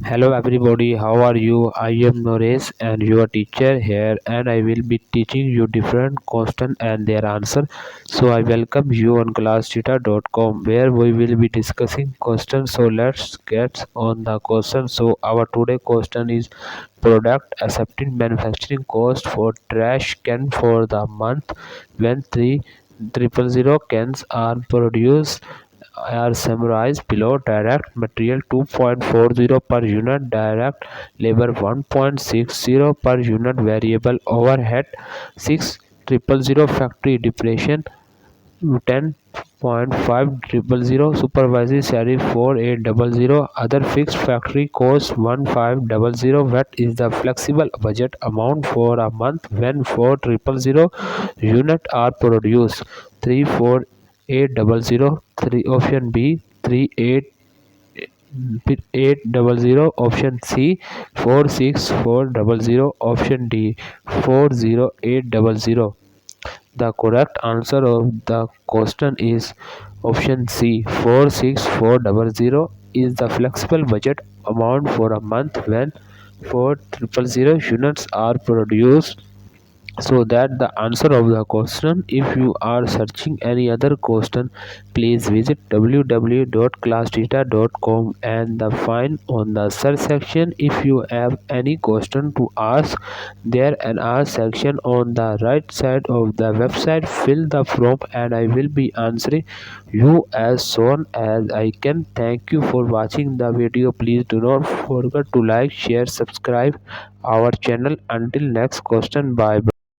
Hello everybody, how are you? I am Noresh and your teacher here, and I will be teaching you different questions and their answer. So I welcome you on classtheta.com where we will be discussing questions. So let's get on the question. So our today question is product accepted manufacturing cost for trash can for the month when 3000 cans are produced are summarized below. Direct material 2.40 per unit, direct labor 1.60 per unit, variable overhead 6000, factory depreciation 10.500, supervisory salary 4800, other fixed factory costs 1500. What is the flexible budget amount for a month when 4000 units are produced? 34800, 3 option B 3800, option C 46400, option D 40800. The correct answer of the question is option C 46400 is the flexible budget amount for a month when 4000 units are produced. So that the answer of the question. If you are searching any other question, please visit www.classtheta.com and the find on the search section. If you have any question to ask, there an ask section on the right side of the website. Fill the form and I will be answering you as soon as I can. Thank you for watching the video. Please do not forget to like, share, subscribe our channel. Until next question, bye bye.